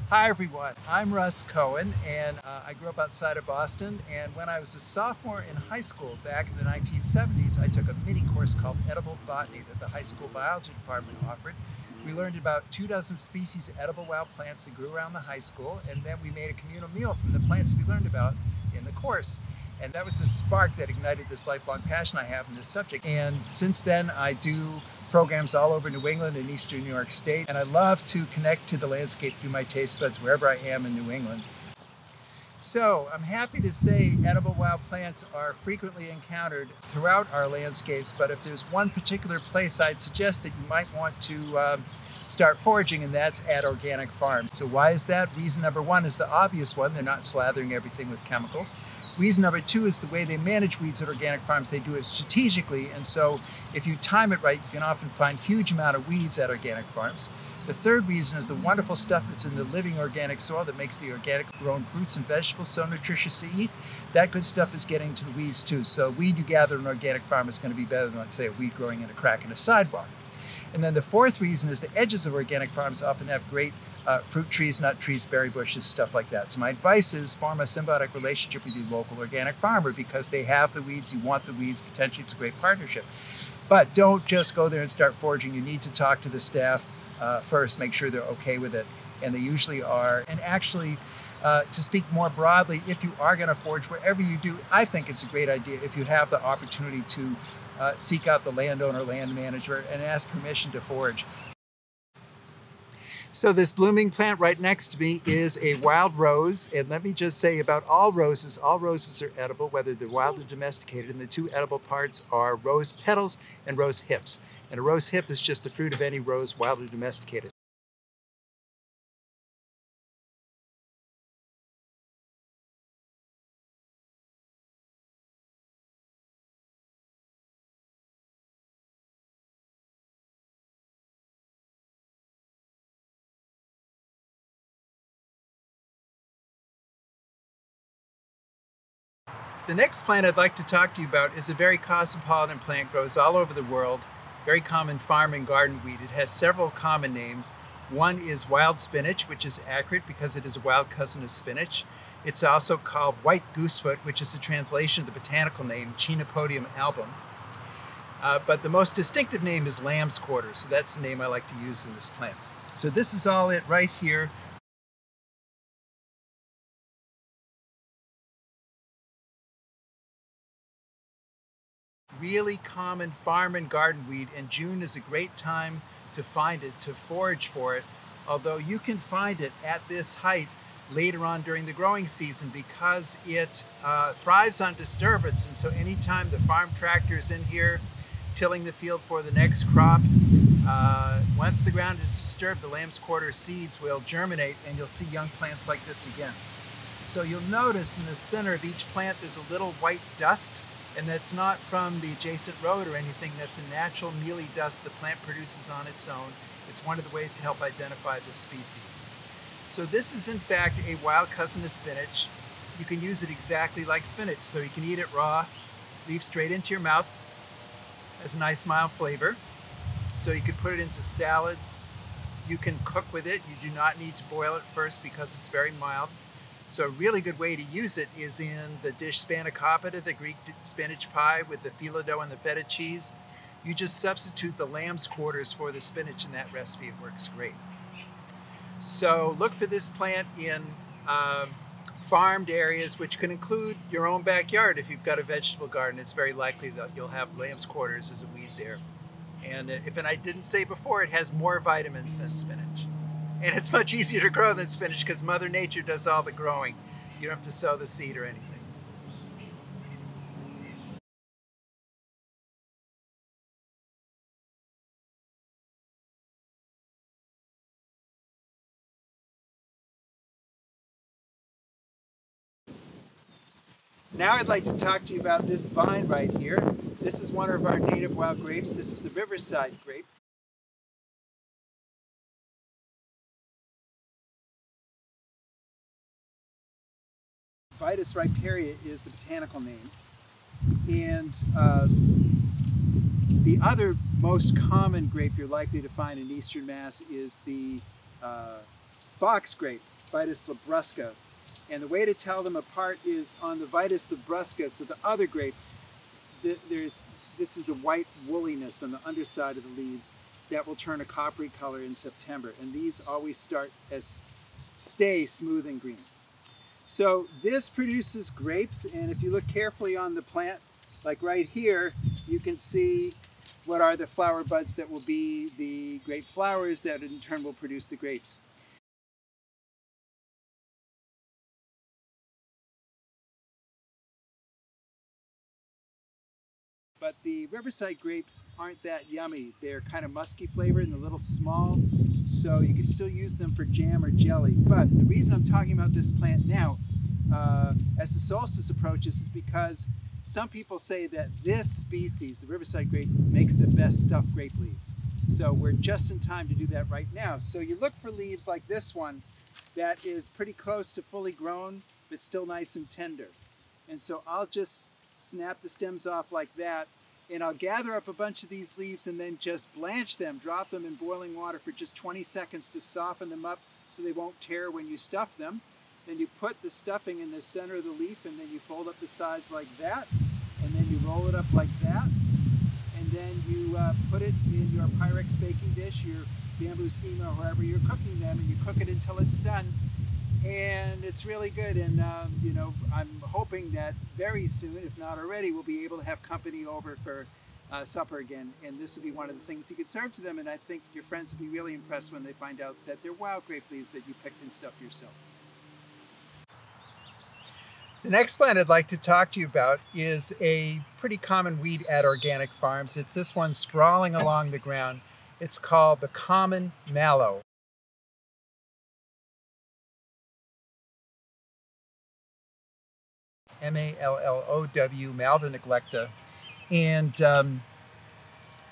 Hi everyone, I'm Russ Cohen and I grew up outside of Boston, and when I was a sophomore in high school back in the 1970s, I took a mini course called Edible Botany that the high school biology department offered. We learned about 24 species of edible wild plants that grew around the high school, and then we made a communal meal from the plants we learned about in the course. And that was the spark that ignited this lifelong passion I have in this subject. And since then I do programs all over New England and Eastern New York State, and I love to connect to the landscape through my taste buds wherever I am in New England. So I'm happy to say edible wild plants are frequently encountered throughout our landscapes, but if there's one particular place I'd suggest that you might want to start foraging, and that's at organic farms. So why is that? Reason number one is the obvious one: they're not slathering everything with chemicals. Reason number two is the way they manage weeds at organic farms. They do it strategically, and so if you time it right, you can often find huge amount of weeds at organic farms. The third reason is the wonderful stuff that's in the living organic soil that makes the organic grown fruits and vegetables so nutritious to eat. That good stuff is getting to the weeds too. So weed you gather in an organic farm is going to be better than, let's say, a weed growing in a crack in a sidewalk. And then the fourth reason is the edges of organic farms often have great fruit trees, nut trees, berry bushes, stuff like that. So my advice is form a symbiotic relationship with your local organic farmer, because they have the weeds, you want the weeds, potentially it's a great partnership. But don't just go there and start foraging. You need to talk to the staff first, make sure they're okay with it, and they usually are. And actually, to speak more broadly, if you are going to forage, whatever you do, I think it's a great idea if you have the opportunity to seek out the landowner, land manager, and ask permission to forage. So this blooming plant right next to me is a wild rose, and let me just say about all roses are edible, whether they're wild or domesticated, and the two edible parts are rose petals and rose hips. And a rose hip is just the fruit of any rose, wild or domesticated. The next plant I'd like to talk to you about is a very cosmopolitan plant, grows all over the world, very common farm and garden weed. It has several common names. One is wild spinach, which is accurate because it is a wild cousin of spinach. It's also called white goosefoot, which is a translation of the botanical name Chenopodium album. But the most distinctive name is lamb's quarter, so that's the name I like to use in this plant. So this is all it right here. Really common farm and garden weed, and June is a great time to find it, to forage for it, although you can find it at this height later on during the growing season because it thrives on disturbance. And so anytime the farm tractor is in here tilling the field for the next crop, once the ground is disturbed, the lamb's quarter seeds will germinate and you'll see young plants like this again. So you'll notice in the center of each plant there's a little white dust, and that's not from the adjacent road or anything. That's a natural mealy dust the plant produces on its own. It's one of the ways to help identify the species. So this is in fact a wild cousin of spinach. You can use it exactly like spinach. So you can eat it raw, leave straight into your mouth. Has a nice mild flavor. So you can put it into salads. You can cook with it. You do not need to boil it first because it's very mild. So a really good way to use it is in the dish spanakopita, the Greek spinach pie with the phyllo dough and the feta cheese. You just substitute the lamb's quarters for the spinach in that recipe. It works great. So look for this plant in farmed areas, which can include your own backyard. If you've got a vegetable garden, it's very likely that you'll have lamb's quarters as a weed there. And if I didn't say before, it has more vitamins than spinach. And it's much easier to grow than spinach because Mother Nature does all the growing. You don't have to sow the seed or anything. Now I'd like to talk to you about this vine right here. This is one of our native wild grapes. This is the Riverside grape. Vitis riparia is the botanical name. And the other most common grape you're likely to find in eastern Mass is the fox grape. Vitis labrusca. And the way to tell them apart is on the Vitis labrusca, so the other grape, this is a white woolliness on the underside of the leaves that will turn a coppery color in September. And these always stay smooth and green. So this produces grapes, and if you look carefully on the plant, like right here, you can see what are the flower buds that will be the grape flowers that in turn will produce the grapes. But the Riverside grapes aren't that yummy. They're kind of musky flavored and a little small, so you can still use them for jam or jelly. But the reason I'm talking about this plant now, as the solstice approaches, is because some people say that this species, the Riverside grape, makes the best stuffed grape leaves. So we're just in time to do that right now. So you look for leaves like this one that is pretty close to fully grown, but still nice and tender. And so I'll just snap the stems off like that, and I'll gather up a bunch of these leaves and then just blanch them, drop them in boiling water for just 20 seconds to soften them up so they won't tear when you stuff them. Then you put the stuffing in the center of the leaf, and then you fold up the sides like that, and then you roll it up like that, and then you put it in your Pyrex baking dish, your bamboo steamer, or wherever you're cooking them, and you cook it until it's done. And it's really good, and you know, I'm hoping that very soon, if not already, we'll be able to have company over for supper again, and this will be one of the things you could serve to them, and I think your friends will be really impressed when they find out that they're wild grape leaves that you picked and stuffed yourself. The next plant I'd like to talk to you about is a pretty common weed at organic farms. It's this one sprawling along the ground. It's called the common mallow. M-A-L-L-O-W, Malva neglecta. And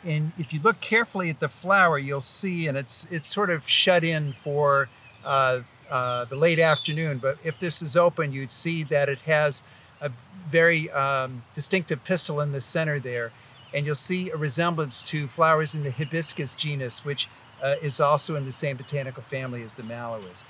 if you look carefully at the flower, you'll see, and it's sort of shut in for the late afternoon, but if this is open, you'd see that it has a very distinctive pistil in the center there, and you'll see a resemblance to flowers in the hibiscus genus, which is also in the same botanical family as the mallow is.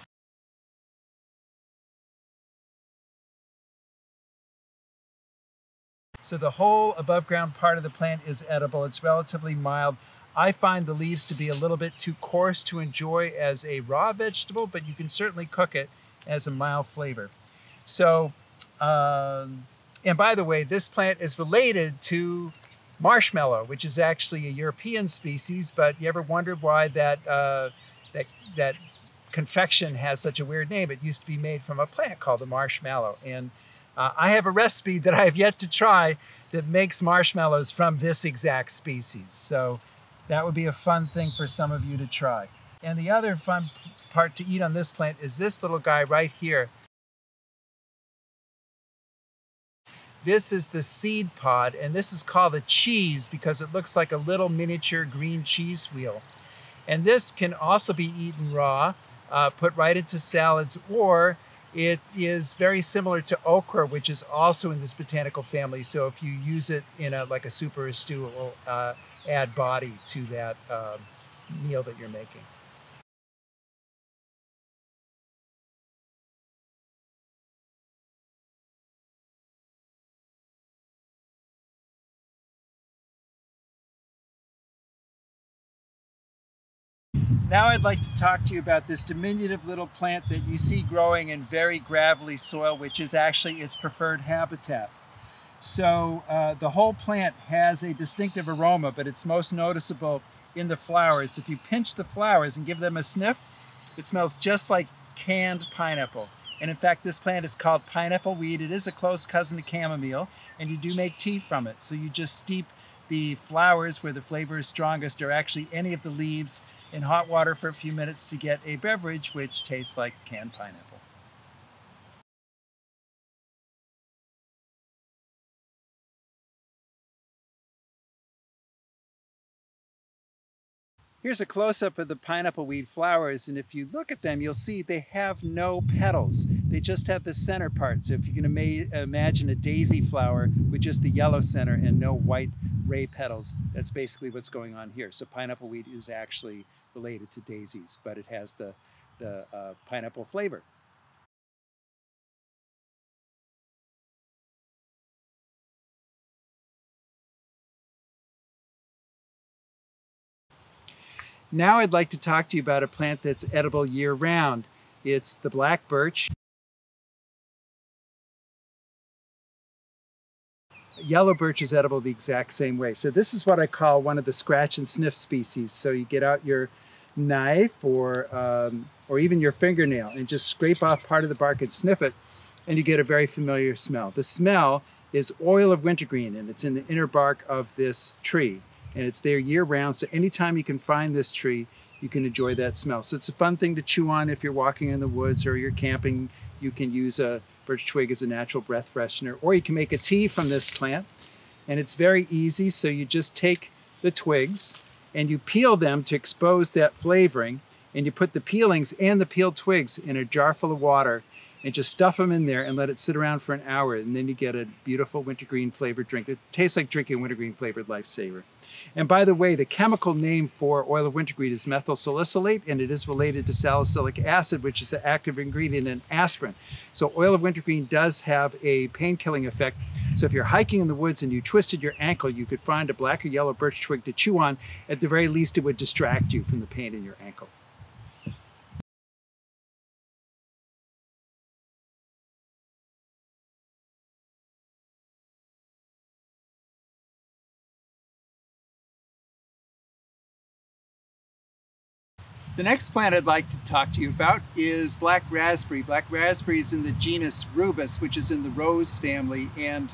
So the whole above ground part of the plant is edible. It's relatively mild. I find the leaves to be a little bit too coarse to enjoy as a raw vegetable, but you can certainly cook it as a mild flavor. So, and by the way, this plant is related to marshmallow, which is actually a European species, but you ever wondered why that confection has such a weird name? It used to be made from a plant called the marshmallow. And I have a recipe that I have yet to try that makes marshmallows from this exact species. So that would be a fun thing for some of you to try. And the other fun part to eat on this plant is this little guy right here. This is the seed pod, and this is called a cheese because it looks like a little miniature green cheese wheel. And this can also be eaten raw, put right into salads, or it is very similar to okra, which is also in this botanical family. So if you use it in like a soup or a stew, it will add body to that meal that you're making. Now I'd like to talk to you about this diminutive little plant that you see growing in very gravelly soil, which is actually its preferred habitat. So the whole plant has a distinctive aroma, but it's most noticeable in the flowers. If you pinch the flowers and give them a sniff, it smells just like canned pineapple. And in fact, this plant is called pineapple weed. It is a close cousin to chamomile, and you do make tea from it. So you just steep the flowers where the flavor is strongest, or actually any of the leaves, in hot water for a few minutes to get a beverage which tastes like canned pineapple. Here's a close-up of the pineapple weed flowers, and if you look at them, you'll see they have no petals. They just have the center part. So if you can imagine a daisy flower with just the yellow center and no white ray petals, that's basically what's going on here. So pineapple weed is actually related to daisies, but it has the pineapple flavor. Now I'd like to talk to you about a plant that's edible year-round. It's the black birch. Yellow birch is edible the exact same way. So this is what I call one of the scratch and sniff species. So you get out your knife or even your fingernail and just scrape off part of the bark and sniff it, and you get a very familiar smell. The smell is oil of wintergreen, and it's in the inner bark of this tree. And it's there year-round, so anytime you can find this tree, you can enjoy that smell. So it's a fun thing to chew on if you're walking in the woods or you're camping. You can use a birch twig as a natural breath freshener, or you can make a tea from this plant. And it's very easy, so you just take the twigs and you peel them to expose that flavoring, and you put the peelings and the peeled twigs in a jar full of water and just stuff them in there and let it sit around for an hour, and then you get a beautiful wintergreen flavored drink. It tastes like drinking wintergreen flavored Lifesaver. And by the way, the chemical name for oil of wintergreen is methyl salicylate, and it is related to salicylic acid, which is the active ingredient in aspirin. So oil of wintergreen does have a pain-killing effect. So if you're hiking in the woods and you twisted your ankle, you could find a black or yellow birch twig to chew on. At the very least, it would distract you from the pain in your ankle. The next plant I'd like to talk to you about is black raspberry. Black raspberry is in the genus Rubus, which is in the rose family, and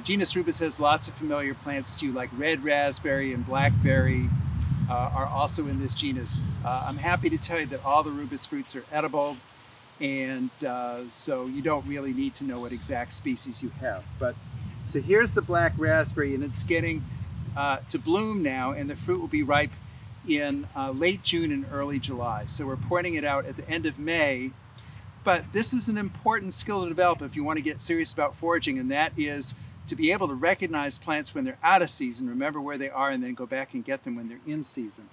genus Rubus has lots of familiar plants too, like red raspberry and blackberry are also in this genus. I'm happy to tell you that all the Rubus fruits are edible, and so you don't really need to know what exact species you have. But so here's the black raspberry, and it's getting to bloom now, and the fruit will be ripe in late June and early July. So we're pointing it out at the end of May. But this is an important skill to develop if you want to get serious about foraging, and that is to be able to recognize plants when they're out of season, remember where they are, and then go back and get them when they're in season.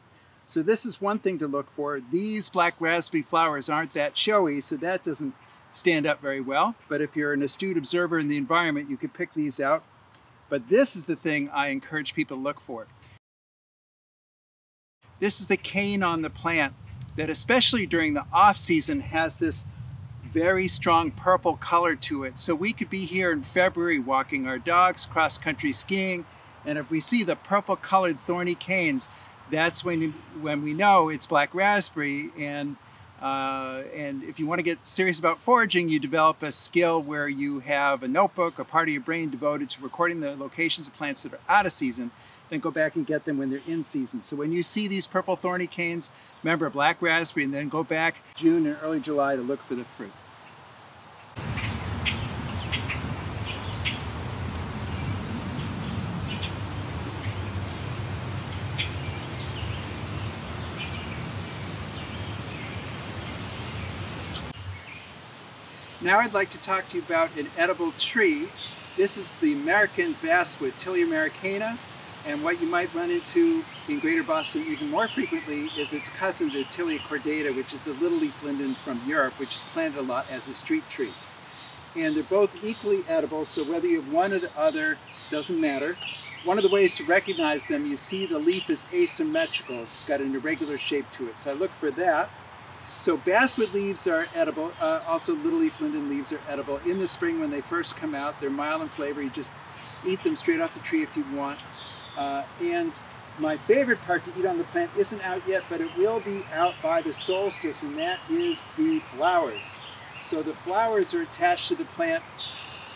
So this is one thing to look for. These black raspberry flowers aren't that showy, so that doesn't stand up very well. But if you're an astute observer in the environment, you could pick these out. But this is the thing I encourage people to look for. This is the cane on the plant that, especially during the off-season, has this very strong purple color to it. So we could be here in February walking our dogs, cross-country skiing, and if we see the purple-colored thorny canes, that's when we know it's black raspberry. And if you want to get serious about foraging, you develop a skill where you have a notebook, a part of your brain devoted to recording the locations of plants that are out of season, then go back and get them when they're in season. So when you see these purple thorny canes, remember black raspberry, and then go back June and early July to look for the fruit. Now I'd like to talk to you about an edible tree. This is the American basswood, Tilia americana. And what you might run into in Greater Boston even more frequently is its cousin, the Tilia cordata, which is the little leaf linden from Europe, which is planted a lot as a street tree. And they're both equally edible, so whether you have one or the other doesn't matter. One of the ways to recognize them, you see the leaf is asymmetrical. It's got an irregular shape to it, so I look for that. So basswood leaves are edible. Also little leaf linden leaves are edible. In the spring when they first come out, they're mild in flavor. You just eat them straight off the tree if you want. And my favorite part to eat on the plant isn't out yet, but it will be out by the solstice, and that is the flowers. So the flowers are attached to the plant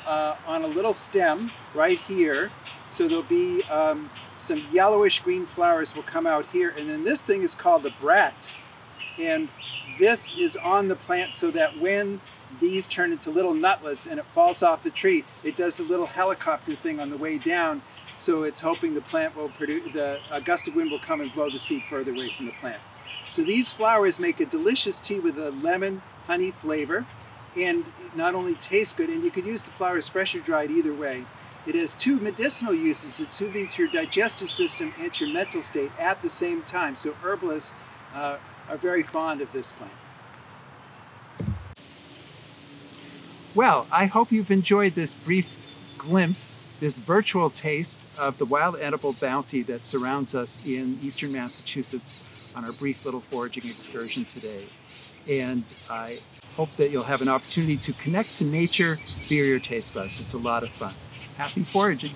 on a little stem right here. So there'll be some yellowish green flowers will come out here, and then this thing is called the brat. And this is on the plant so that when these turn into little nutlets and it falls off the tree, it does the little helicopter thing on the way down. So it's hoping the plant will produce, a gust of wind will come and blow the seed further away from the plant. So these flowers make a delicious tea with a lemon honey flavor, and it not only tastes good, and you could use the flowers fresh or dried either way. It has two medicinal uses. It's soothing to your digestive system and to your mental state at the same time. So herbalists are very fond of this plant. Well, I hope you've enjoyed this brief glimpse this virtual taste of the wild edible bounty that surrounds us in eastern Massachusetts on our brief little foraging excursion today. And I hope that you'll have an opportunity to connect to nature via your taste buds. It's a lot of fun. Happy foraging!